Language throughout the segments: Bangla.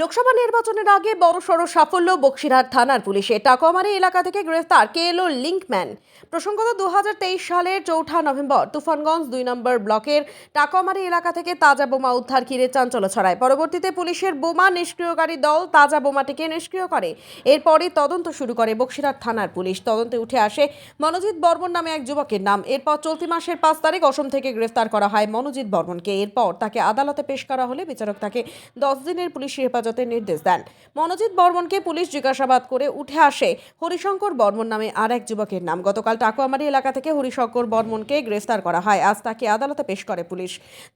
লোকসভা নির্বাচনের আগে বড়সড় সাফল্য বক্সিরহাট থানার পুলিশে। টাকুয়ামারি এলাকা থেকে গ্রেফতার কেএলও লিঙ্কম্যান। প্রসঙ্গত 2023 সালের 4 নভেম্বর তুফানগঞ্জ 2 নম্বর ব্লকের টাকুয়ামারি এলাকা থেকে তাজা বোমা উদ্ধার ঘিরে চাঞ্চল্য ছড়ায়। পরবর্তীতে পুলিশের বোমা নিষ্ক্রিয়কারী দল তাজা বোমাটিকে নিষ্ক্রিয় করে। এরপরই তদন্ত শুরু করে বক্সিরহাট থানার পুলিশ। তদন্তে উঠে আসে মনোজিৎ বর্মন নামে এক যুবকের নাম। এরপর চলতি মাসের 5 তারিখ অসম থেকে গ্রেফতার করা হয় মনোজিৎ বর্মনকে। এরপর তাকে আদালতে পেশ করা হলে বিচারক তাকে 10 দিনের পুলিশি হেফাজতের নির্দেশ দেন। মনোজিৎ বর্মনকে পুলিশ জিজ্ঞাসাবাদ করে উঠে আসে হরিশঙ্কর বর্মন নামে আর এক যুবকের নাম। গতকাল টাকুয়ামারি এলাকা থেকে হরিশঙ্কর বর্মনকে গ্রেফতার করা হয়। আজ তাকে আদালতে পেশ করে পুলিশ।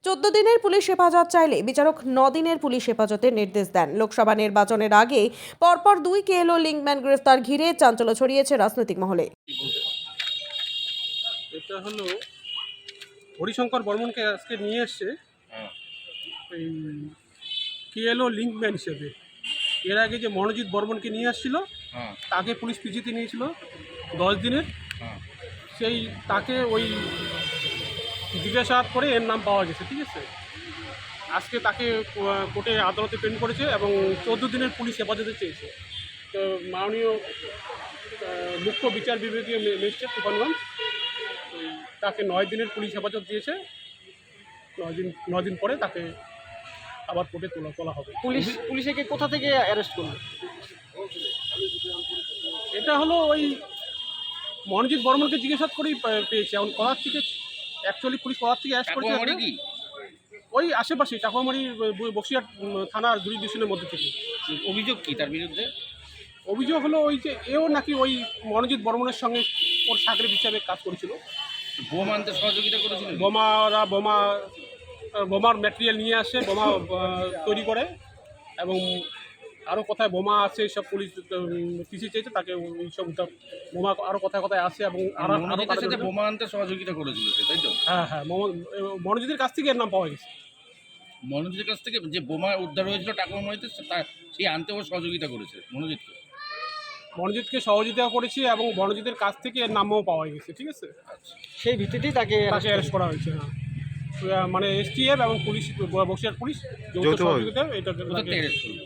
14 দিনের পুলিশ হেফাজত চাইলে বিচারক 9 দিনের পুলিশ হেফাজতের নির্দেশ দেন। লোকসভা নির্বাচনের আগে পরপর 2 কেএলও লিঙ্কম্যান গ্রেফতার ঘিরে চাঞ্চল্য ছড়িয়েছে রাজনৈতিক মহলে। এটা হলো হরিশঙ্কর বর্মনকে আজকে নিয়ে এসছে এই কেএলও লিঙ্কম্যান হিসেবে। এর আগে যে মনোজিৎ বর্মনকে নিয়ে আসছিল তাকে পুলিশ পিজিতে নিয়েছিল 10 দিনের। সেই তাকে ওই জিজ্ঞাসাবাদ করে এর নাম পাওয়া গেছে, ঠিক আছে। আজকে তাকে কোর্টে আদালতে প্রেরণ করেছে এবং 14 দিনের পুলিশ হেফাজতে চেয়েছে। তো মাননীয় মুখ্য বিচার বিভাগীয় ম্যাজিস্ট্রেট তুফানগঞ্জ তাকে 9 দিনের পুলিশ হেফাজত দিয়েছে। 9 দিন পরে তাকে আবার কোর্টে তোলা হবে। পুলিশকে কোথা থেকে অ্যারেস্ট করলো? এটা হলো ওই মনোজিৎ বর্মনকে জিজ্ঞাসাবাদ করেই পেয়েছে। এখন কলার থেকে অ্যাকচুয়ালি পুলিশ কলার থেকে অ্যারেস্ট করেছে ওই আশেপাশে টাকুয়ামারি বক্সিরহাট থানার জুরিডিকশনের মধ্যে থেকে। অভিযোগ কি তার বিরুদ্ধে? অভিযোগ হলো ওই যে এও নাকি ওই মনোজিৎ বর্মনের সঙ্গে ওর সাগরের হিসাবে কাজ করেছিল। বোমা আনতে সহযোগিতা করেছিল। বোমার ম্যাটেরিয়াল নিয়ে আসে, বোমা তৈরি করে এবং আরও কোথায় বোমা আছে সব পুলিশ পিসি চেয়েছে তাকে এইসব বোমা আরও কোথায় কোথায় আছে এবং বোমা আনতে সহযোগিতা করেছিল, তাই তো? হ্যাঁ, মনোজিতের কাছ থেকে এর নাম পাওয়া গেছে। মনোজিতের কাছ থেকে যে বোমা উদ্ধার হয়েছিল টাকুয়ামারিতে সেই আনতেও সহযোগিতা করেছে মনোজিৎকে সহযোগিতা করেছে এবং মনোজিতের কাছ থেকে এর নামও পাওয়া গেছে, ঠিক আছে। সেই ভিত্তিতেই তাকে অ্যারেস্ট করা হয়েছে। হ্যাঁ, মানে এসটিএফ এবং পুলিশ, বক্সিরহাট পুলিশ যৌথ সহযোগিতায় এটা অ্যারেস্ট করলো।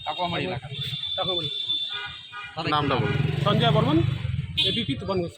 টাকুয়ামারি এলাকা। টাকুয়ামারি। নামটা বলুন। সঞ্জয় বর্মন, এবিপি তুফানগঞ্জ।